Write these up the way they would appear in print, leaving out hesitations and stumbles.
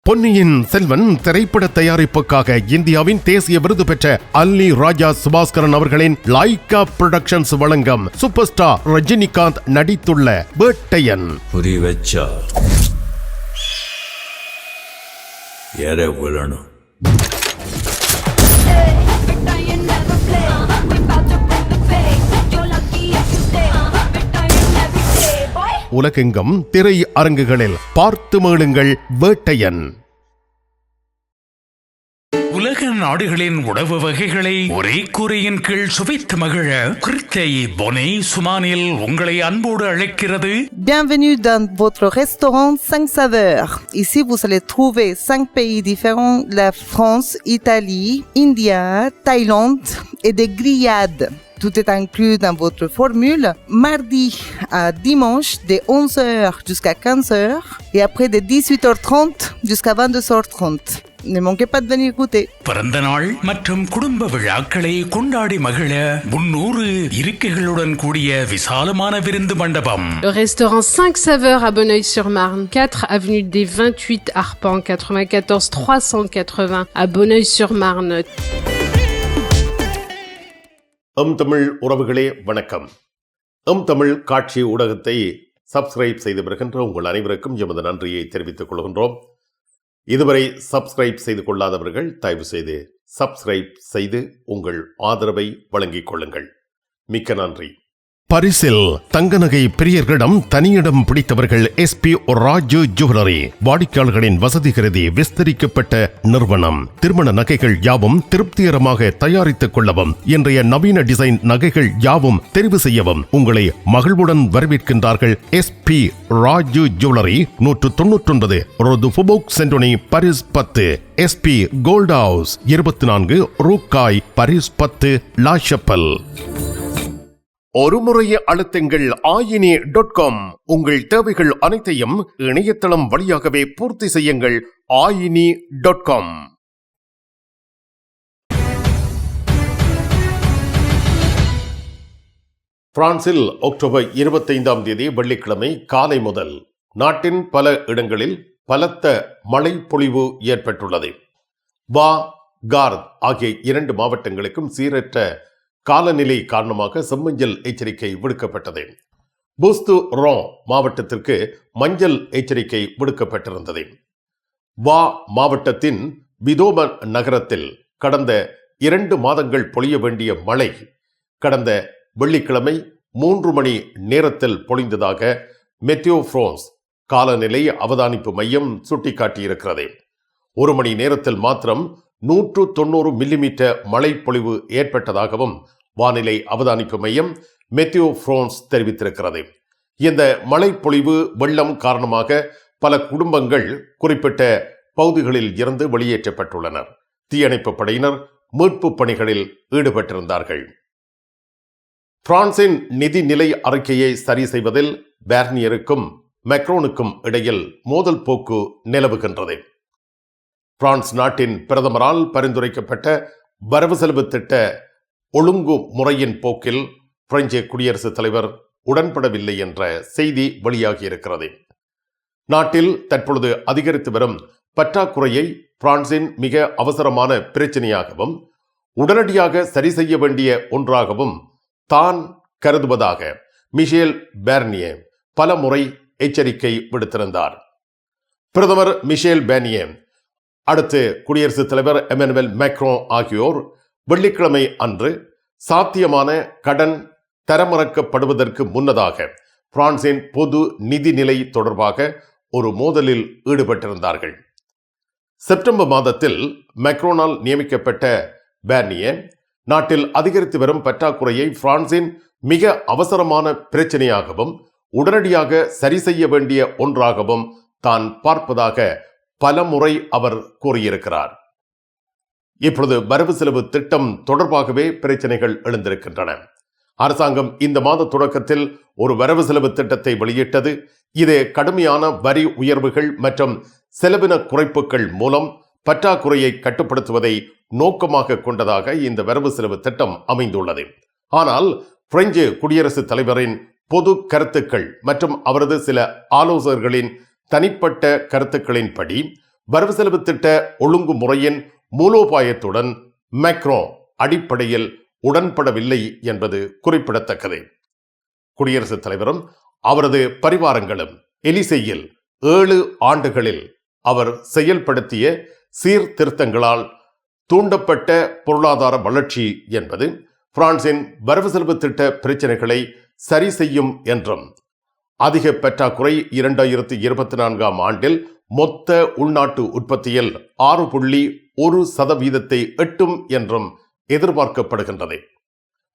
பொன்னியின் செல்வன் திரைப்பட தயாரிப்புக்காக இந்தியாவின் தேசிய விருது பெற்ற அல்லி ராஜா சுபாஸ்கரன் அவர்களின் லைகா புரொடக்ஷன்ஸ் வழங்கும் சூப்பர் ஸ்டார் ரஜினிகாந்த் நடித்துள்ள வேட்டையன். புரி வச்சா யார விழணும். உலகெங்கும் திரை அரங்குகளில் பார்த்து மேளுங்கள் வேட்டையன். உலக நாடுகளின் உணவு வகைகளை ஒரே கூரையின் கீழ் சுவைத்து மகிழ கிருத்தை பொனே சுமானில் உங்களை அன்போடு அழைக்கிறது. Bienvenue dans votre restaurant 5 saveurs. Ici, vous allez trouver 5 pays différents, la France, Italie, India, Thaïlande et des grillades. Tout est inclus dans votre formule. Mardi à dimanche, de 11h jusqu'à 15h et après de 18h30 jusqu'à 22h30. Ne manquez pas de venir goûter. பிறந்த நாள் மற்றும் குடும்ப விழாக்களை கொண்டாடி மகிழ 300 இருக்கைகளுடன் கூடிய விசாலமான விருந்து மண்டபம். Le restaurant 5 saveurs à Bonneuil-sur-Marne, 4 avenue des 28 Arpents, 94 380 à Bonneuil-sur-Marne. Tamil உறவுகளே வணக்கம். தமிழ் காட்சி ஊடகத்தை சப்ஸ்கிரைப் செய்து வருகின்ற உங்கள் அனைவருக்கும் எமது நன்றியை தெரிவித்துக் கொள்கின்றோம். இதுவரை சப்ஸ்கிரைப் செய்து கொள்ளாதவர்கள் தயவு செய்து சப்ஸ்கிரைப் செய்து உங்கள் ஆதரவை வழங்கிக் கொள்ளுங்கள். மிக்க நன்றி. பரிசில் தங்க நகை பிரியர்களிடம் தனியிடம் பிடித்தவர்கள் SP ராஜு ஜுவல்லரி. வாடிக்கையாளர்களின் வசதி கருதி விஸ்தரிக்கப்பட்ட நிறுவனம். திருமண நகைகள் யாவும் திருப்திகரமாக தயாரித்துக் கொள்ளவும், இன்றைய நவீன டிசைன் நகைகள் யாவும் தெரிவு செய்யவும் உங்களை மகிழ்வுடன் வரவேற்கின்றார்கள். SP Raju jewellery, 199 Rue Faubourg Saint Denis, Paris 10. SP gold house, 24 Rue Cail, Paris 10, La Chapelle. ஒரு முறைய அழுத்துங்கள் ayini.com. உங்கள் தேவைகள் அனைத்தையும் இணையதளம் வழியாகவே பூர்த்தி செய்யுங்கள். ayini.com. பிரான்சில் அக்டோபர் 25ஆம் தேதி வெள்ளிக்கிழமை காலை முதல் நாட்டின் பல இடங்களில் பலத்த மழை பொழிவு ஏற்பட்டுள்ளது. வா, கார்த் ஆகிய 2 மாவட்டங்களுக்கும் சீரற்ற காலநிலை காரணமாக செம்மஞ்சள் எச்சரிக்கை விடுக்கப்பட்டது. பூஸ்து ரோ மாவட்டத்திற்கு மஞ்சள் எச்சரிக்கை விடுக்கப்பட்டிருந்தது. வா மாவட்டத்தின் பிதோப நகரத்தில் கடந்த 2 மாதங்கள் பொழிய வேண்டிய மழை கடந்த வெள்ளிக்கிழமை 3 மணி நேரத்தில் பொழிந்ததாக மெட்டியோ பிரான்ஸ் காலநிலை அவதானிப்பு மையம் சுட்டிக்காட்டியிருக்கிறது. 1 மணி நேரத்தில் மாத்திரம் 190 மில்லிமீட்டர் மழை பொழிவு ஏற்பட்டதாகவும் வானிலை அவதானிப்பு மையம் மெட்டியோ பிரான்ஸ் தெரிவித்திருக்கிறது. இந்த மழை பொழிவு வெள்ளம் காரணமாக பல குடும்பங்கள் குறிப்பிட்ட பகுதிகளில் இருந்து வெளியேற்றப்பட்டுள்ளனர். தீயணைப்பு படையினர் மீட்பு பணிகளில் ஈடுபட்டிருந்தார்கள். பிரான்சின் நிதிநிலை அறிக்கையை சரி செய்வதில் பார்னியருக்கும் மேக்ரோனுக்கும் இடையில் மோதல் போக்கு நிலவுகின்றது. பிரான்ஸ் நாட்டின் பிரதமரால் பரிந்துரைக்கப்பட்ட வரவு செலவு திட்ட ஒழுங்கு முறையின் போக்கில் பிரெஞ்சு குடியரசுத் தலைவர் உடன்படவில்லை என்ற செய்தி வெளியாகியிருக்கிறது. நாட்டில் தற்பொழுது அதிகரித்து வரும் பற்றாக்குறையை பிரான்சின் மிக அவசரமான பிரச்சனையாகவும் உடனடியாக சரி செய்ய வேண்டிய ஒன்றாகவும் தான் கருதுவதாக மிஷேல் பார்னியே பல முறை எச்சரிக்கை விடுத்திருந்தார். பிரதமர் மிஷேல் பார்னியே அடுத்து குடியரசுத் தலைவர் எமனுவல் மேக்ரோன் ஆகியோர் வெள்ளிக்கிழமை அன்று சாத்தியமான கடன் தரமறக்கப்படுவதற்கு முன்னதாக பிரான்சின் பொது நிதிநிலை தொடர்பாக ஒரு மோதலில் ஈடுபட்டிருந்தார்கள். செப்டம்பர் மாதத்தில் மேக்ரோனால் நியமிக்கப்பட்ட பார்னியே நாட்டில் அதிகரித்து வரும் பற்றாக்குறையை பிரான்சின் மிக அவசரமான பிரச்சனையாகவும் உடனடியாக சரி செய்ய வேண்டிய ஒன்றாகவும் தான் பார்ப்பதாக பல முறை அவர் கூறியிருக்கிறார். இப்பொழுது வரவு செலவு திட்டம் தொடர்பாகவே பிரச்சனைகள் எழுந்திருக்கின்றன. அரசாங்கம் இந்த மாத தொடக்கத்தில் ஒரு வரவு செலவு திட்டத்தை வெளியிட்டது. இது கடுமையான வரி உயர்வுகள் மற்றும் செலவின குறைப்புகள் மூலம் பற்றாக்குறையை கட்டுப்படுத்துவதை நோக்கமாக கொண்டதாக இந்த வரவு செலவு திட்டம் அமைந்துள்ளது. ஆனால் பிரெஞ்சு குடியரசுத் தலைவரின் பொது கருத்துக்கள் மற்றும் அவரது சில ஆலோசகர்களின் தனிப்பட்ட கருத்துக்களின்படி வரவு செலவு திட்ட ஒழுங்குமுறையின் மூலோபாயத்துடன் மேக்ரோ அடிப்படையில் உடன்படவில்லை என்பது குறிப்பிடத்தக்கது. குடியரசுத் தலைவரும் அவரது பரிவாரங்களும் எலிசேயில் 7 ஆண்டுகளில் அவர் செயல்படுத்திய சீர்திருத்தங்களால் தூண்டப்பட்ட பொருளாதார வளர்ச்சி என்பது பிரான்சின் வரவு செலவு திட்ட பிரச்சனைகளை சரி செய்யும் என்றும், அதிக பற்றாக்குறை 2024 ஆண்டில் மொத்த உள்நாட்டு உற்பத்தியில் 6.1% எட்டும் என்றும் எதிர்பார்க்கப்படுகின்றது.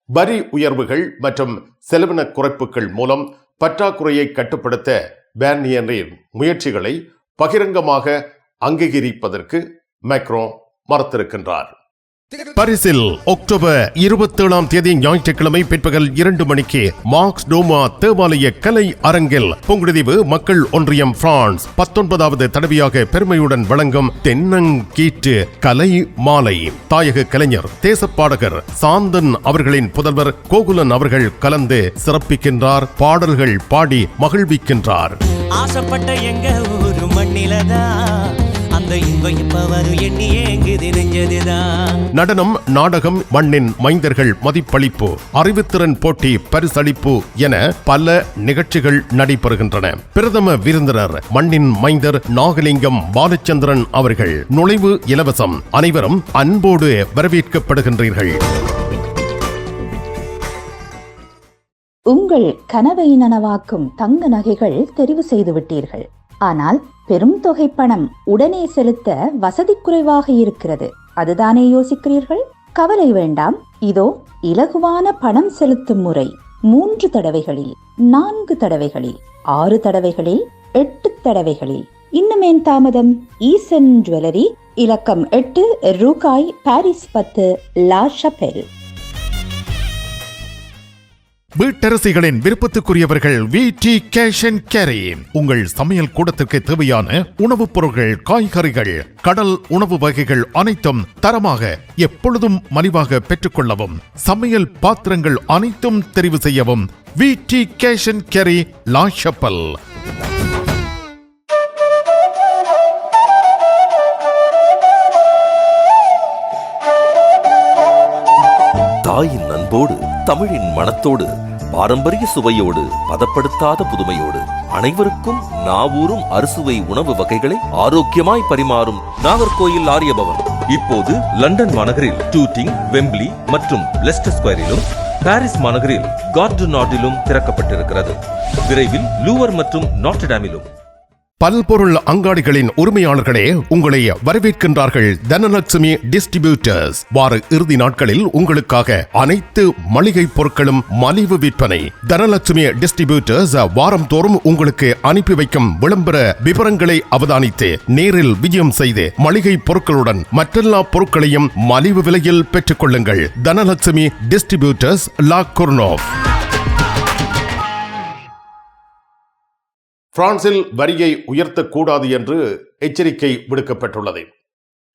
வரி உயர்வுகள் மற்றும் செலவின குறைப்புகள் மூலம் பற்றாக்குறையை கட்டுப்படுத்த பேர்னியரின் முயற்சிகளை பகிரங்கமாக அங்கீகரிப்பதற்கு மேக்ரோ மறுத்திருக்கின்றார். பாரிஸில் அக்டோபர் 27 ஞாயிற்றுக்கிழமை பிற்பகல் 2 மணிக்கு மார்க்ஸ் டோமா தேவாலய கலை அரங்கில் புங்குடுதீவு மக்கள் ஒன்றியம் பிரான்ஸ் 19வது தடவையாக பெருமையுடன் வழங்கும் தென்னங்கீற்று கலை மாலை தாயக கலைஞர் தேசப்பாடகர் சாந்தன் அவர்களின் புதல்வர் கோகுலன் அவர்கள் கலந்து சிறப்பிக்கின்றார். பாடல்கள் பாடி மகிழ்விக்கின்றார். ஆசைப்பட்ட எங்க ஊரு மண்ணிலதான் அந்த இன்பம் இப்ப வரும் எண்ணி ஏங்குது நெஞ்சதுதான். நடனம், நாடகம், மண்ணின் மைந்தர்கள் மதிப்பளிப்பு, அறிவுத்திறன் போட்டி, பரிசளிப்பு என பல நிகழ்ச்சிகள் நடைபெறுகின்றன. பிரதம விருந்தினர் மண்ணின் மைந்தர் நாகலிங்கம் பாலச்சந்திரன் அவர்கள். நுழைவு இலவசம். அனைவரும் அன்போடு வரவேற்கப்படுகின்றீர்கள். உங்கள் கனவை நனவாக்கும் தங்க நகைகள் தெரிவு செய்து விட்டீர்கள். ஆனால் பெரும் தொகை பணம் உடனே செலுத்த வசதி குறைவாக இருக்கிறது. அதுதானே யோசிக்கிறீர்கள்? கவலை வேண்டாம். இதோ இலகுவான பணம் செலுத்தும் முறை. 3 தடவைகளில், 4 தடவைகளில், 6 தடவைகளில், 8 தடவைகளில். இன்னும் ஏன் தாமதம்? ஈசன் ஜுவல்லரி, இலக்கம் 8, ரூகாய், பாரிஸ் 10, லா ஷபெல். வீட்டரசிகளின் விருப்பத்துக்குரியவர்கள் VT கேஷ் அண்ட் கேரி. உங்கள் சமையல் கூடத்திற்கு தேவையான உணவுப் பொருட்கள், காய்கறிகள், கடல் உணவு வகைகள் அனைத்தும் தரமாக எப்பொழுதும் மலிவாக பெற்றுக்கொள்ளவும், சமையல் பாத்திரங்கள் அனைத்தும் தெரிவு செய்யவும் VT cash and carry, law Chapelle. தாயின் அன்போடு, தமிழின் மனத்தோடு, பாரம்பரிய சுவையோடு, பதப்படுத்தாத புதுமையோடு அனைவருக்கும் நாவூரும் அறுசுவை உணவு வகைகளை ஆரோக்கியமாய் பரிமாறும் நாகர்கோயில் ஆரியபவன் இப்போது லண்டன் மாநகரில் டூட்டிங், வெம்பிளி மற்றும் லெஸ்டர் ஸ்கொயரிலும், பாரிஸ் மாநகரில் கார்டு நாட்டிலும் திறக்கப்பட்டிருக்கிறது. விரைவில் லூவர் மற்றும் நாட்டர்டாமிலும். பல்பொருள் அங்காடிகளின் உரிமையாளர்களே, உங்களை வரவேற்கின்றார்கள் தனலட்சுமி டிஸ்ட்ரிபியூட்டர்ஸ். வார இறுதி நாட்களில் உங்களுக்காக அனைத்து மளிகை பொருட்களும் மலிவு விற்பனை. தனலட்சுமி டிஸ்ட்ரிபியூட்டர்ஸ் வாரம் தோறும் உங்களுக்கு அனுப்பி வைக்கும் விளம்பர விவரங்களை அவதானித்து நேரில் விஜயம் செய்து மளிகை பொருட்களுடன் மற்றெல்லா பொருட்களையும் மலிவு விலையில் பெற்றுக் கொள்ளுங்கள். தனலட்சுமி டிஸ்ட்ரிபியூட்டர்ஸ், லா கோர்னோஃப். பிரான்சில் வரியை உயர்த்தக்கூடாது என்று எச்சரிக்கை விடுக்கப்பட்டுள்ளது.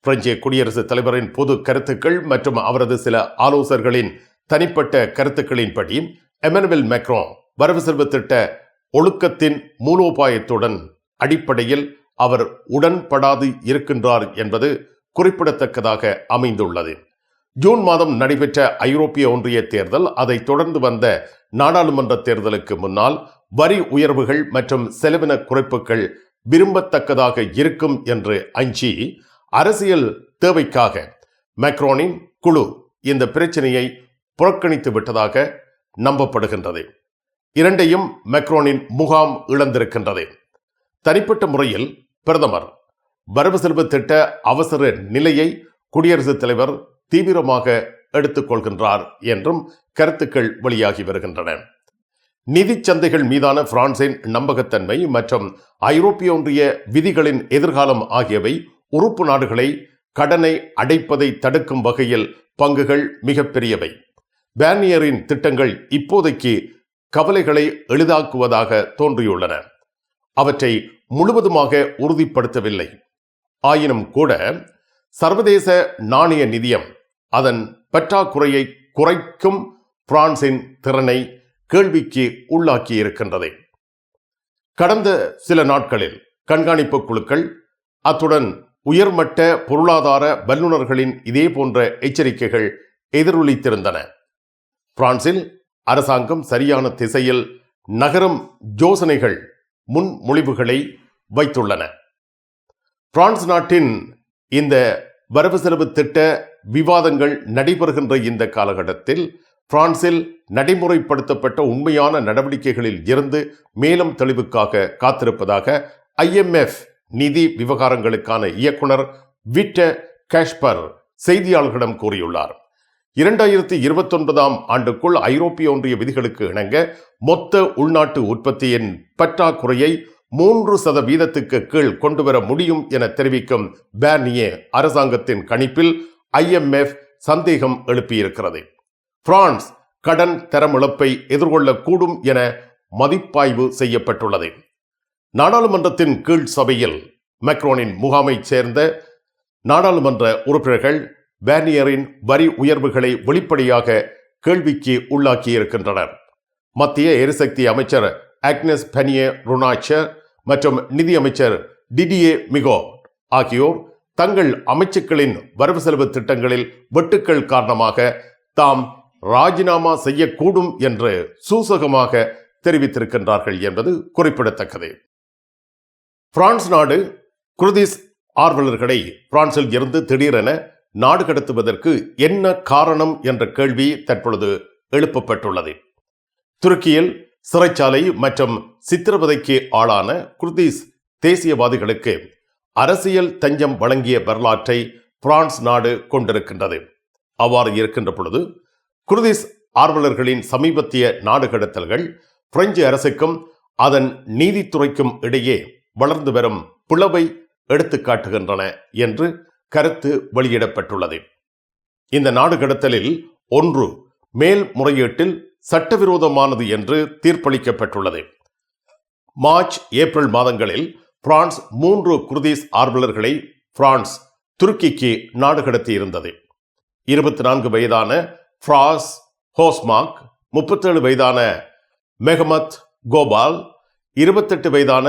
பிரெஞ்சு குடியரசுத் தலைவரின் பொது கருத்துக்கள் மற்றும் அவரது சில ஆலோசகர்களின் தனிப்பட்ட கருத்துக்களின்படி எமனுவேல் மேக்ரோ வரவு செலவு திட்ட ஒழுக்கத்தின் மூலோபாயத்துடன் அடிப்படையில் அவர் உடன்படாது இருக்கின்றார் என்பது குறிப்பிடத்தக்கதாக அமைந்துள்ளது. ஜூன் மாதம் நடைபெற்ற ஐரோப்பிய ஒன்றிய தேர்தல், அதை தொடர்ந்து வந்த நாடாளுமன்ற தேர்தலுக்கு முன்னால் வரி உயர்வுகள் மற்றும் செலவின குறைப்புகள் விரும்பத்தக்கதாக இருக்கும் என்று அஞ்சி அரசியல் தேவைக்காக மேக்ரோனின் குழு இந்த பிரச்சனையை புறக்கணித்து விட்டதாக நம்பப்படுகின்றது. இரண்டையும் மேக்ரோனின் முகாம் இழந்திருக்கின்றது. தனிப்பட்ட முறையில் பிரதமர் வரவு செலவு திட்ட அவசர நிலையை குடியரசுத் தலைவர் தீவிரமாக எடுத்துக்கொள்கின்றார் என்றும் கருத்துக்கள் வெளியாகி வருகின்றன. நிதி சந்தைகள் மீதான பிரான்சின் நம்பகத்தன்மை மற்றும் ஐரோப்பிய ஒன்றிய விதிகளின் எதிர்காலம் ஆகியவை உறுப்பு நாடுகளை கடனை அடைப்பதை தடுக்கும் வகையில் பங்குகள் மிகப்பெரியவை. பேர்னியரின் திட்டங்கள் இப்போதைக்கு கவலைகளை எளிதாக்குவதாக தோன்றியுள்ளன. அவற்றை முழுவதுமாக உறுதிப்படுத்தவில்லை. ஆயினும் கூட சர்வதேச நாணய நிதியம் அதன் பற்றாக்குறையை குறைக்கும் பிரான்சின் திறனை கேள்விக்கு உள்ளாக்கி இருக்கின்றது. கடந்த சில நாட்களில் கண்காணிப்பு குழுக்கள், அத்துடன் உயர்மட்ட பொருளாதார வல்லுநர்களின் இதேபோன்ற எச்சரிக்கைகள் எதிரொலித்திருந்தன. பிரான்சில் அரசாங்கம் சரியான திசையில் நகரும் யோசனைகள் முன்மொழிவுகளை வைத்துள்ளன. பிரான்ஸ் நாட்டின் இந்த வரவு செலவு திட்ட விவாதங்கள் நடைபெறுகின்ற இந்த காலகட்டத்தில் பிரான்சில் நடைமுறைப்படுத்தப்பட்ட உண்மையான நடவடிக்கைகளில் இருந்து மேலும் தெளிவுக்காக காத்திருப்பதாக IMF நிதி விவகாரங்களுக்கான இயக்குனர் விக்டர் கேஷ்பர் செய்தியாளர்களிடம் கூறியுள்ளார். 2029ஆம் ஆண்டுக்குள் ஐரோப்பிய ஒன்றிய விதிகளுக்கு இணங்க மொத்த உள்நாட்டு உற்பத்தியின் பற்றாக்குறையை 3% கீழ் கொண்டுவர முடியும் என தெரிவிக்கும் பார்னியே அரசாங்கத்தின் கணிப்பில் IMF சந்தேகம் எழுப்பியிருக்கிறது. பிரான்ஸ் கடன் தரமிழப்பை எதிர்கொள்ளக்கூடும் என மதிப்பாய்வு செய்யப்பட்டுள்ளது. நாடாளுமன்றத்தின் கீழ் சபையில் மேக்ரோனின் முகாமைச் சேர்ந்த நாடாளுமன்ற உறுப்பினர்கள் பார்னியரின் வரி உயர்வுகளை வெளிப்படையாக கேள்விக்கு உள்ளாக்கியிருக்கின்றனர். மத்திய எரிசக்தி அமைச்சர் ஆக்னஸ் பனியே-ருனாச்சர் மற்றும் நிதியமைச்சர் டிடியே மிகோ ஆகியோர் தங்கள் அமைச்சுக்களின் வரவு செலவு திட்டங்களில் வெட்டுக்கள் காரணமாக தாம் ராஜினாமா செய்யக்கூடும் என்று சூசகமாக தெரிவித்திருக்கின்றார்கள் என்பது குறிப்பிடத்தக்கது. பிரான்ஸ் நாடு குர்திஸ் ஆர்வலர்களை பிரான்சில் இருந்து திடீரென நாடு கடத்துவதற்கு என்ன காரணம் என்ற கேள்வி தற்பொழுது எழுப்பப்பட்டுள்ளது. துருக்கியில் சிறைச்சாலை மற்றும் சித்திரவதைக்கு ஆளான குர்திஸ் தேசியவாதிகளுக்கு அரசியல் தஞ்சம் வழங்கிய வரலாற்றை பிரான்ஸ் நாடு கொண்டிருக்கின்றது. அவ்வாறு இருக்கின்ற பொழுது குர்திஸ் ஆர்வலர்களின் சமீபத்திய நாடு கடத்தல்கள் பிரெஞ்சு அரசுக்கும் அதன் நீதித்துறைக்கும் இடையே வளர்ந்து வரும் பிளவை எடுத்துக்காட்டுகின்றன என்று கருத்து வெளியிடப்பட்டுள்ளது. இந்த நாடு கடத்தலில் ஒன்று மேல்முறையீட்டில் சட்டவிரோதமானது என்று தீர்ப்பளிக்கப்பட்டுள்ளது. மார்ச் ஏப்ரல் மாதங்களில் பிரான்ஸ் 3 குர்திஸ் ஆர்வலர்களை பிரான்ஸ் துருக்கிக்கு நாடு கடத்தி இருந்தது. 24 வயதான ஃப்ராஸ் ஹோஸ்மாக், 37 வயதான மெஹமத் கோபால், 28 வயதான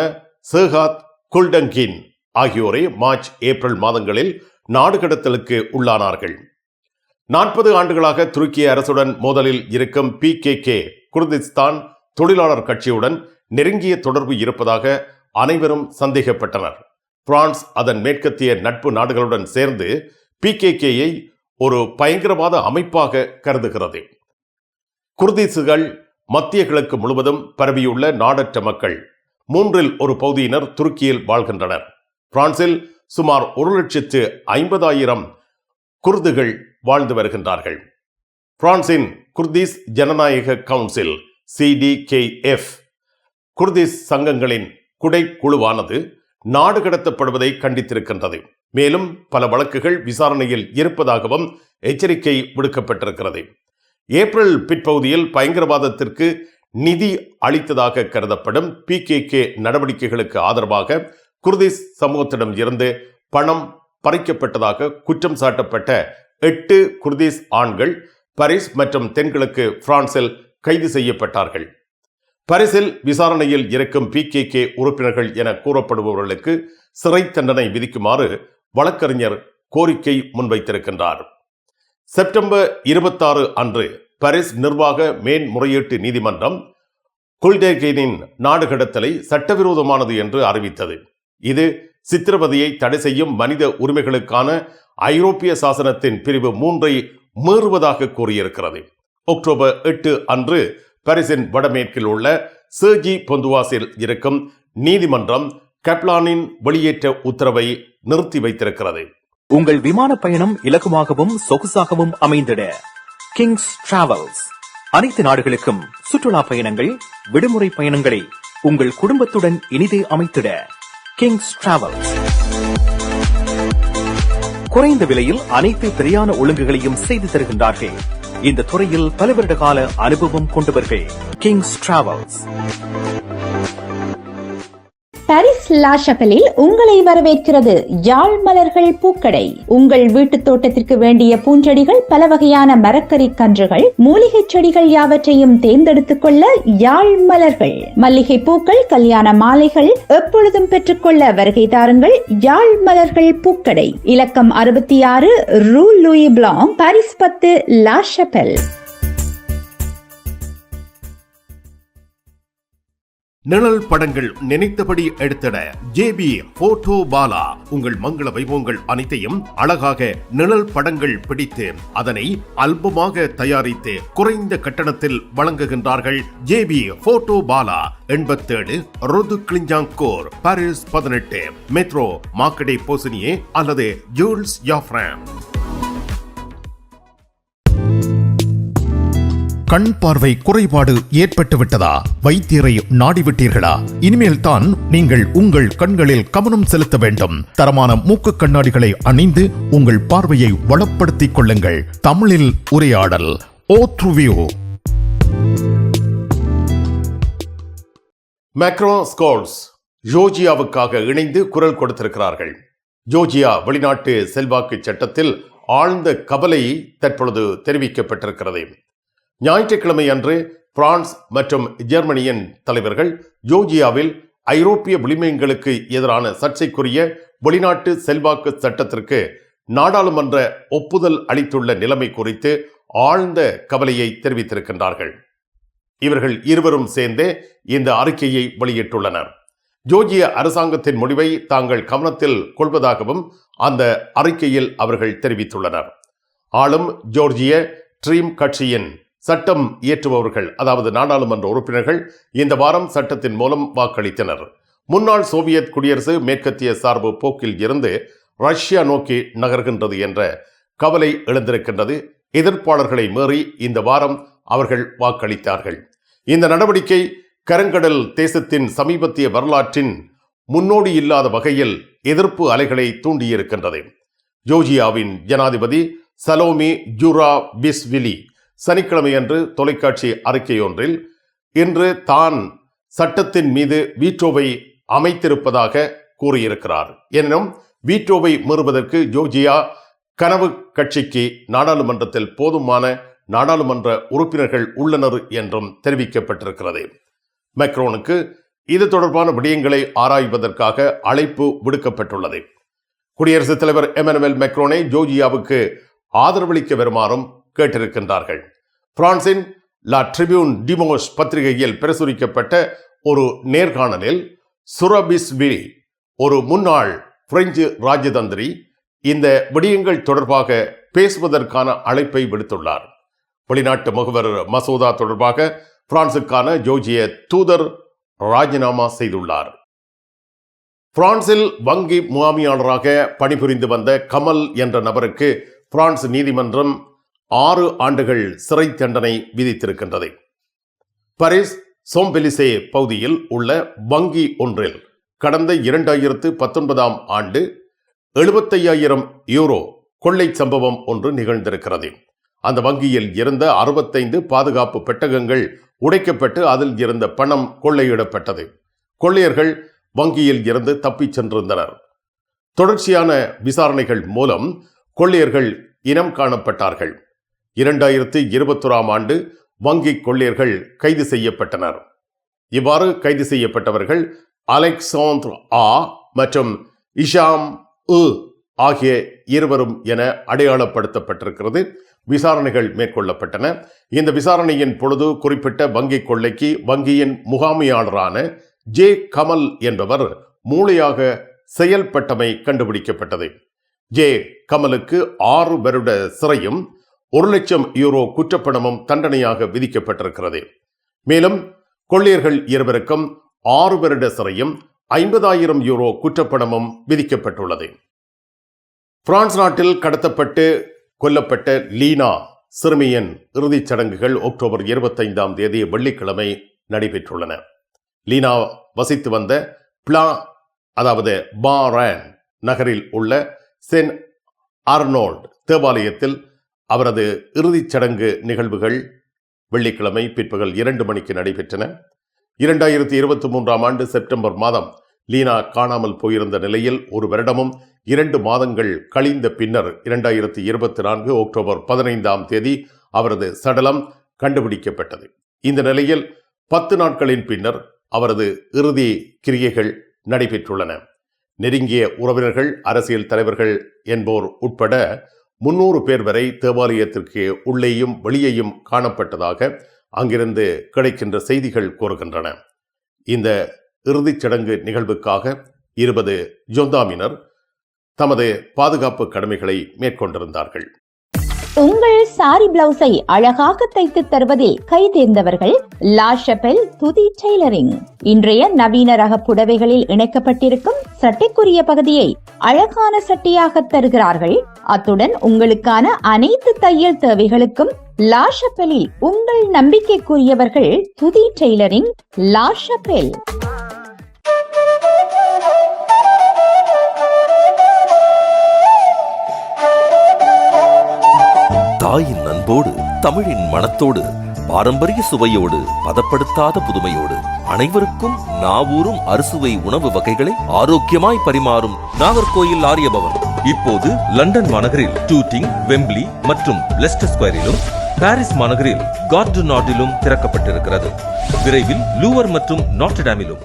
சேகாத் குல்டங்கின் ஆகியோரே மார்ச் ஏப்ரல் மாதங்களில் நாடு கடத்தலுக்கு உள்ளானார்கள். 40 ஆண்டுகளாக துருக்கிய அரசுடன் மோதலில் இருக்கும் PKK குர்திஸ்தான் தொழிலாளர் கட்சியுடன் நெருங்கிய தொடர்பு இருப்பதாக அனைவரும் சந்தேகப்பட்டனர். பிரான்ஸ் அதன் மேற்கத்திய நட்பு நாடுகளுடன் சேர்ந்து PKK-யை ஒரு பயங்கரவாத அமைப்பாக கருதுகிறது. குர்திசுகள் மத்திய கிழக்கு முழுவதும் பரவியுள்ள நாடற்ற மக்கள். 1/3 பகுதியினர் துருக்கியில் வாழ்கின்றனர். பிரான்சில் சுமார் 1,50,000 குர்துகள் வாழ்ந்து வருகின்றார்கள். பிரான்சின் குர்திஸ் ஜனநாயக கவுன்சில் CDKF குர்திஸ் சங்கங்களின் குடைக்குழுவானது நாடு கடத்தப்படுவதை கண்டித்திருக்கின்றது. மேலும் பல வழக்குகள் விசாரணையில் இருப்பதாகவும் எச்சரிக்கை விடுக்கப்பட்டிருக்கிறது. ஏப்ரல் பிற்பகுதியில் பயங்கரவாதத்திற்கு நிதி அளித்ததாக கருதப்படும் PKK நடவடிக்கைகளுக்கு ஆதரவாக குர்திஸ் சமூகத்திடம் இருந்து பணம் பறிக்கப்பட்டதாக குற்றம் சாட்டப்பட்ட 8 குர்திஸ் ஆண்கள் பாரிஸ் மற்றும் தென்கிழக்கு பிரான்சில் கைது செய்யப்பட்டார்கள். பாரிஸில் விசாரணையில் இருக்கும் PKK உறுப்பினர்கள் என கூறப்படுபவர்களுக்கு சிறை தண்டனை விதிக்குமாறு வழக்கறிஞர் கோரிக்கை முன்வைத்திருக்கின்றார். செப்டம்பர் 26 அன்று பாரிஸ் நிர்வாக மேன்முறையீட்டு நீதிமன்றம் குல்டேகினின் நாடு கடத்தலை சட்டவிரோதமானது என்று அறிவித்தது. இது சித்திரவதையை தடை செய்யும் மனித உரிமைகளுக்கான ஐரோப்பிய சாசனத்தின் பிரிவு 3ஐ மீறுவதாக கூறியிருக்கிறது. அக்டோபர் 8 அன்று பாரிஸின் வடமேற்கில் உள்ள சேர்ஜி பொந்துவாஸில் இருக்கும் நீதிமன்றம் கப்லானின் வெளியேற்ற உத்தரவை நிறுத்தி வைத்திருக்கிறது. உங்கள் விமான பயணம் இலகுவாகவும் சொகுசாகவும் அமைந்திட கிங்ஸ் டிராவல்ஸ் அனைத்து நாடுகளுக்கும் சுற்றுலா பயணங்கள், விடுமுறை பயணங்களை உங்கள் குடும்பத்துடன் இனிதே அமைத்திட கிங்ஸ் டிராவல்ஸ் குறைந்த விலையில் அனைத்து பிரியாண ஒழுங்குகளையும் செய்து தருகின்றார்கள். இந்த துறையில் பல வருட கால அனுபவம் கொண்டவர்கள் கிங்ஸ் டிராவல்ஸ். பாரிஸ்ல லா ஷபலில் உங்களை வரவேற்கிறது யாழ் மலர்கள் பூக்கடை. உங்கள் வீட்டு தோட்டத்திற்கு வேண்டிய பூஞ்செடிகள், பல வகையான மரக்கறி கன்றுகள், மூலிகை செடிகள் யாவற்றையும் தேர்ந்தெடுத்துக் கொள்ள யாழ் மலர்கள். மல்லிகை பூக்கள், கல்யாண மாலைகள் எப்பொழுதும் பெற்றுக்கொள்ள வருகை தாருங்கள் யாழ் மலர்கள் பூக்கடை. இலக்கம் 66 ரூ லூயி பிளாங், பாரிஸ் 10, லா ஷபல். நிழல் படங்கள் நினைத்தபடி எடுத்திட ஜேபி போட்டோ பாலா. உங்கள் மங்கள வைபவங்கள் அனைத்தையும் அழகாக நிழல் படங்கள் பிடித்து அதனை ஆல்பமாக தயாரித்து குறைந்த கட்டணத்தில் வழங்குகின்றார்கள். JP photo Bala 87 Rue Clignancourt, Paris 18, metro Marcadet Poissonniers அல்லது ஜூல்ஸ் யாஃப்ரான். கண் பார்வை குறைபாடு ஏற்பட்டு விட்டதா? வைத்தியரை நாடிவிட்டீர்களா? இனிமேல் தான் நீங்கள் உங்கள் கண்களில் கவனம் செலுத்த வேண்டும். தரமான மூக்கு கண்ணாடிகளை அணிந்து உங்கள் பார்வையை வளப்படுத்திக் கொள்ளுங்கள். தமிழில் உரையாடல் ஓத்ருவியூ. மேக்ரோ ஸ்கோல்ஸ் ஜோர்ஜியாவுக்காக இணைந்து குரல் கொடுத்திருக்கிறார்கள். ஜோர்ஜியா வெளிநாட்டு செல்வாக்கு சட்டத்தில் ஆழ்ந்த கவலை தற்பொழுது தெரிவிக்கப்பட்டிருக்கிறது. ஞாயிற்றுக்கிழமை அன்று பிரான்ஸ் மற்றும் ஜெர்மனியின் தலைவர்கள் ஜோர்ஜியாவில் ஐரோப்பிய விளிம்புகளுக்கு எதிரான சர்ச்சைக்குரிய வெளிநாட்டு செல்வாக்கு சட்டத்திற்கு நாடாளுமன்ற ஒப்புதல் அளித்துள்ள நிலைமை குறித்து ஆழ்ந்த கவலையை தெரிவித்திருக்கின்றார்கள். இவர்கள் இருவரும் சேர்ந்தே இந்த அறிக்கையை வெளியிட்டுள்ளனர். ஜோர்ஜிய அரசாங்கத்தின் முடிவை தாங்கள் கவனத்தில் கொள்வதாகவும் அந்த அறிக்கையில் அவர்கள் தெரிவித்துள்ளனர். ஆளும் ஜோர்ஜிய ட்ரீம் கட்சியின் சட்டம் இயற்றுபவர்கள், அதாவது நாடாளுமன்ற உறுப்பினர்கள், இந்த வாரம் சட்டத்தின் மூலம் வாக்களித்தனர். முன்னாள் சோவியத் குடியரசு மேற்கத்திய சார்பு போக்கில் இருந்து ரஷ்யா நோக்கி நகர்கின்றது என்ற கவலை எழுந்திருக்கின்றது. எதிர்ப்பாளர்களை மீறி இந்த வாரம் அவர்கள் வாக்களித்தார்கள். இந்த நடவடிக்கை கருங்கடல் தேசத்தின் சமீபத்திய வரலாற்றின் முன்னோடி இல்லாத வகையில் எதிர்ப்பு அலைகளை தூண்டியிருக்கின்றது. ஜோர்ஜியாவின் ஜனாதிபதி சலோமி ஜூராபிஸ்விலி சனிக்கிழமை அன்று தொலைக்காட்சி அறிக்கையொன்றில் இன்று தான் சட்டத்தின் மீது வீட்டோவை அமைத்திருப்பதாக கூறியிருக்கிறார். எனினும் வீட்டோவை மீறுவதற்கு ஜோர்ஜியா கனவு கட்சிக்கு நாடாளுமன்றத்தில் போதுமான நாடாளுமன்ற உறுப்பினர்கள் உள்ளனர் என்றும் தெரிவிக்கப்பட்டிருக்கிறது. மேக்ரோனுக்கு இது தொடர்பான விடயங்களை ஆராய்வதற்காக அழைப்பு விடுக்கப்பட்டுள்ளது. குடியரசுத் தலைவர் எமனுவேல் மேக்ரோனை ஜோர்ஜியாவுக்கு ஆதரவளிக்க வருமாறும் கேட்டிருக்கின்றார்கள். பிரான்சின் லா ட்ரிபியூன் டிமோஷ் பத்திரிகையில் பிரசுரிக்கப்பட்ட ஒரு நேர்காணலில் சுரபிஸ்விலி, ஒரு முன்னாள் பிரெஞ்சு ராஜதந்திரி, இந்த விடயங்கள் தொடர்பாக பேசுவதற்கான அழைப்பை விடுத்துள்ளார். வெளிநாட்டு முகவர் மசோதா தொடர்பாக பிரான்சுக்கான ஜோர்ஜிய தூதர் ராஜினாமா செய்துள்ளார். பிரான்சில் வங்கி முகாமியாளராக பணிபுரிந்து வந்த கமல் என்ற நபருக்கு பிரான்ஸ் நீதிமன்றம் 6 ஆண்டுகள் சிறை தண்டனை விதித்திருக்கின்றது. பாரிஸ் சோம்பெலிசே பகுதியில் உள்ள வங்கி ஒன்றில் கடந்த 2019ஆம் ஆண்டு 75,000 யூரோ கொள்ளை சம்பவம் ஒன்று நிகழ்ந்திருக்கிறது. அந்த வங்கியில் இருந்த 65 பாதுகாப்பு பெட்டகங்கள் உடைக்கப்பட்டு அதில் இருந்த பணம் கொள்ளையிடப்பட்டது. கொள்ளையர்கள் வங்கியில் இருந்து தப்பிச் சென்றிருந்தனர். தொடர்ச்சியான விசாரணைகள் மூலம் கொள்ளையர்கள் இனம் காணப்பட்டார்கள். 2021ஆம் ஆண்டு வங்கி கொள்ளையர்கள் கைது செய்யப்பட்டனர். இவ்வாறு கைது செய்யப்பட்டவர்கள் அலெக்சாந்திர் ஆ மற்றும் இஷாம் ஆகிய இருவரும் என அடையாளப்படுத்தப்பட்டிருக்கிறது. விசாரணைகள் மேற்கொள்ளப்பட்டன. இந்த விசாரணையின் பொழுது குறிப்பிட்ட வங்கி கொள்ளைக்கு வங்கியின் முகாமையாளரான ஜே கமல் என்பவர் மூளையாக செயல்பட்டமை கண்டுபிடிக்கப்பட்டது. ஜே கமலுக்கு 6 வருட சிறையும் 1 லட்சம் யூரோ குற்றப்பணமும் தண்டனையாக விதிக்கப்பட்டிருக்கிறது. மேலும் கொள்ளையர்கள் இருவருக்கும் 6 வருட சிறையும் 50,000 யூரோ குற்றப்பணமும் விதிக்கப்பட்டுள்ளது. பிரான்ஸ் நாட்டில் கடத்தப்பட்டு கொல்லப்பட்ட லீனா சிறுமியின் இறுதிச் சடங்குகள் அக்டோபர் 25ஆம் தேதி வெள்ளிக்கிழமை நடைபெற்றுள்ளன. லீனா வசித்து வந்த பிளா, அதாவது பாரான் நகரில் உள்ள சென் ஆர்னோல்ட் தேவாலயத்தில் அவரது இறுதிச் சடங்கு நிகழ்வுகள் வெள்ளிக்கிழமை பிற்பகல் 2 மணிக்கு நடைபெற்றன. 2023ஆம் ஆண்டு செப்டம்பர் மாதம் லீனா காணாமல் போயிருந்த நிலையில் 1 வருடமும் 2 மாதங்கள் கழிந்த பின்னர் 2024 அக்டோபர் 15ஆம் தேதி அவரது சடலம் கண்டுபிடிக்கப்பட்டது. இந்த நிலையில் 10 நாட்களின் பின்னர் அவரது இறுதி கிரியைகள் நடைபெற்றுள்ளன. நெருங்கிய உறவினர்கள், அரசியல் தலைவர்கள் என்போர் உட்பட 300 பேர் வரை தேவாலயத்திற்கு உள்ளேயும் வெளியேயும் காணப்பட்டதாக அங்கிருந்து கிடைக்கின்ற செய்திகள் கூறுகின்றன. இந்த இறுதிச் சடங்கு நிகழ்வுக்காக 20 ஜொந்தாமினர் தமது பாதுகாப்பு கடமைகளை மேற்கொண்டிருந்தார்கள். உங்கள் சாரி பிளவுஸை அழகாக தைத்து தருவதில் கை தேர்ந்தவர்கள் லா ஷபெல் துதி டெய்லரிங். இன்றைய நவீன ரக புடவைகளில் இணைக்கப்பட்டிருக்கும் சட்டைக்குரிய பகுதியை அழகான சட்டையாக தருகிறார்கள். அத்துடன் உங்களுக்கான அனைத்து தையல் தேவைகளுக்கும் லா ஷபெலில் உங்கள் நம்பிக்கைக்குரியவர்கள் துதி டெய்லரிங், லா ஷபெல். தாயின் அன்போடு, தமிழின் மணத்தோடு, பாரம்பரிய சுவையோடு, பதப்படுத்தாத புதுமையோடு, அனைவருக்கும் நாவூரும் அறுசுவை உணவு வகைகளை ஆரோக்கியமாய் பரிமாறும் நாகர்கோயில் ஆரியபவன் இப்போது லண்டன் மாநகரில் டூட்டிங், வெம்பிளி மற்றும் லெஸ்டர் ஸ்கொயரிலும், பாரிஸ் மாநகரில் கார்டு நாட்டிலும் திறக்கப்பட்டிருக்கிறது. விரைவில் லூவர் மற்றும் நாட்டர்டாமிலும்